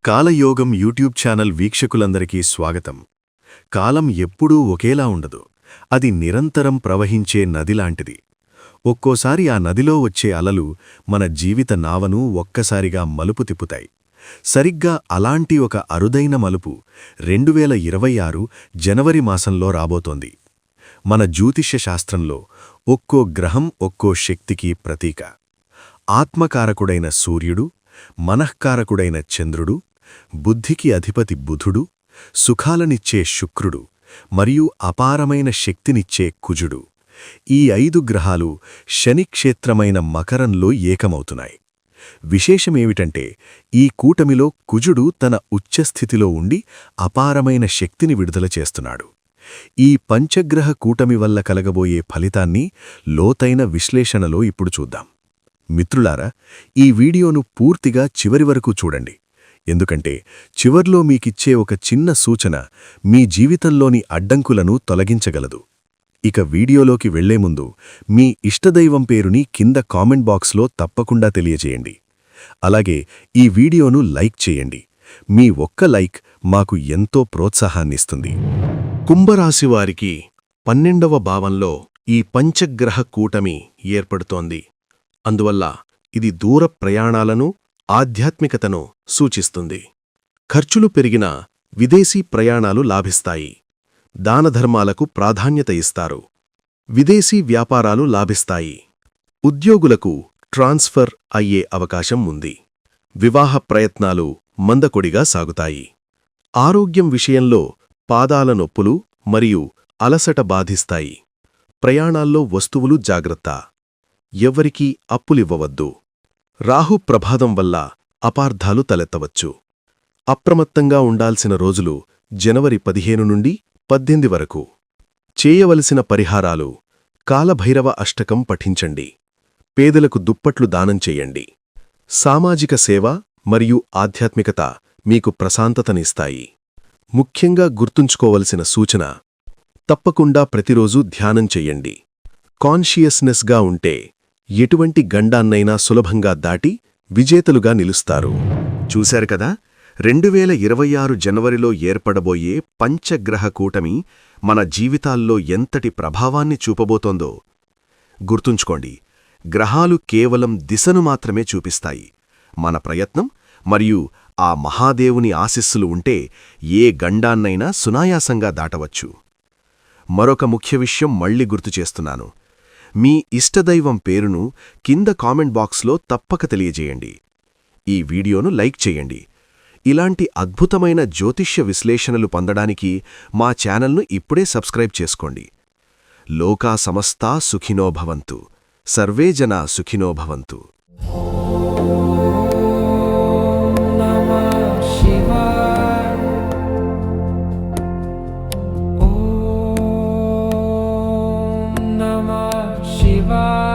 కాలయోగం YouTube channel వీక్షకులందరికీ స్వాగతం. కాలం ఎప్పుడూ ఒకేలా ఉండదు. అది నిరంతరం ప్రవహించే నదిలాంటిది. ఒక్కోసారి ఆ నదిలో వచ్చే అలలు మన జీవిత నావను ఒక్కసారిగా మలుపు తిప్పుతాయి. సరిగ్గా అలాంటి ఒక అరుదైన మలుపు 2026 జనవరి మాసంలో రాబోతోంది. మన జ్యోతిష్య శాస్త్రంలో ఒక్కో గ్రహం ఒక్కో శక్తికి ప్రతీక. ఆత్మకారకుడైన సూర్యుడు, మనఃకారకుడైన చంద్రుడు, బుద్ధికి అధిపతి బుధుడు, సుఖాలనిచ్చే శుక్రుడు మరియు అపారమైన శక్తినిచ్చే కుజుడు, ఈ 5 గ్రహాలు శనిక్షేత్రమైన మకరంలో ఏకమవుతున్నాయి. విశేషమేమిటంటే ఈ కూటమిలో కుజుడు తన ఉచ్ఛస్థితిలో ఉండి అపారమైన శక్తిని విడుదల చేస్తున్నాడు. ఈ పంచగ్రహ కూటమి వల్ల కలగబోయే ఫలితాన్ని లోతైన విశ్లేషణలో ఇప్పుడు చూద్దాం. మిత్రులారా, ఈ వీడియోను పూర్తిగా చివరి వరకు చూడండి. ఎందుకంటే చివర్లో మీకిచ్చే ఒక చిన్న సూచన మీ జీవితంలోని అడ్డంకులను తొలగించగలదు. ఇక వీడియోలోకి వెళ్లే ముందు మీ ఇష్టదైవం పేరుని కింద కామెంట్ బాక్స్లో తప్పకుండా తెలియజేయండి. అలాగే ఈ వీడియోను లైక్ చేయండి. మీ ఒక్క లైక్ మాకు ఎంతో ప్రోత్సాహాన్నిస్తుంది. కుంభరాశివారికి 12వ భావంలో ఈ పంచగ్రహ కూటమి ఏర్పడుతోంది. అందువల్ల ఇది దూర ప్రయాణాలను, ఆధ్యాత్మికతను సూచిస్తుంది. ఖర్చులు పెరిగినా విదేశీ ప్రయాణాలు లాభిస్తాయి. దానధర్మాలకు ప్రాధాన్యత ఇస్తారు. విదేశీ వ్యాపారాలు లాభిస్తాయి. ఉద్యోగులకు ట్రాన్స్ఫర్ అయ్యే అవకాశం ఉంది. వివాహ ప్రయత్నాలు మందకొడిగా సాగుతాయి. ఆరోగ్యం విషయంలో పాదాల నొప్పులు మరియు అలసట బాధిస్తాయి. ప్రయాణాల్లో వస్తువులు జాగ్రత్త. ఎవ్వరికీ అప్పులివ్వవద్దు. రాహు ప్రభావం వల్ల అపార్థాలు తలెత్తవచ్చు. అప్రమత్తంగా ఉండాల్సిన రోజులు జనవరి 15 నుండి 18 వరకు. చేయవలసిన పరిహారాలు: కాలభైరవ అష్టకం పఠించండి. పేదలకు దుప్పట్లు దానం చెయ్యండి. సామాజిక సేవ మరియు ఆధ్యాత్మికత మీకు ప్రశాంతతనిస్తాయి. ముఖ్యంగా గుర్తుంచుకోవలసిన సూచన: తప్పకుండా ప్రతిరోజూ ధ్యానం చెయ్యండి. కాన్షియస్నెస్గా ఉంటే ఎటువంటి గండాన్నైనా సులభంగా దాటి విజేతలుగా నిలుస్తారు. చూశారు కదా, 2026 జనవరిలో ఏర్పడబోయే పంచగ్రహ కూటమి మన జీవితాల్లో ఎంతటి ప్రభావాన్ని చూపబోతోందో. గుర్తుంచుకోండి, గ్రహాలు కేవలం దిశను మాత్రమే చూపిస్తాయి. మన ప్రయత్నం మరియు ఆ మహాదేవుని ఆశీస్సులు ఉంటే ఏ గండాన్నైనా సునాయాసంగా దాటవచ్చు. మరొక ముఖ్య విషయం మళ్ళీ గుర్తు చేస్తున్నాను. మీ ఇష్టదైవం పేరును కింద కామెంట్ బాక్స్లో తప్పక తెలియజేయండి. ఈ వీడియోను లైక్ చేయండి. ఇలాంటి అద్భుతమైన జ్యోతిష్య విశ్లేషణలు పొందడానికి మా ఛానల్ను ఇప్పుడే సబ్స్క్రైబ్ చేసుకోండి. లోకా సమస్తా సుఖినో భవంతు. సర్వే జనా సుఖినో భవంతు. Shiva.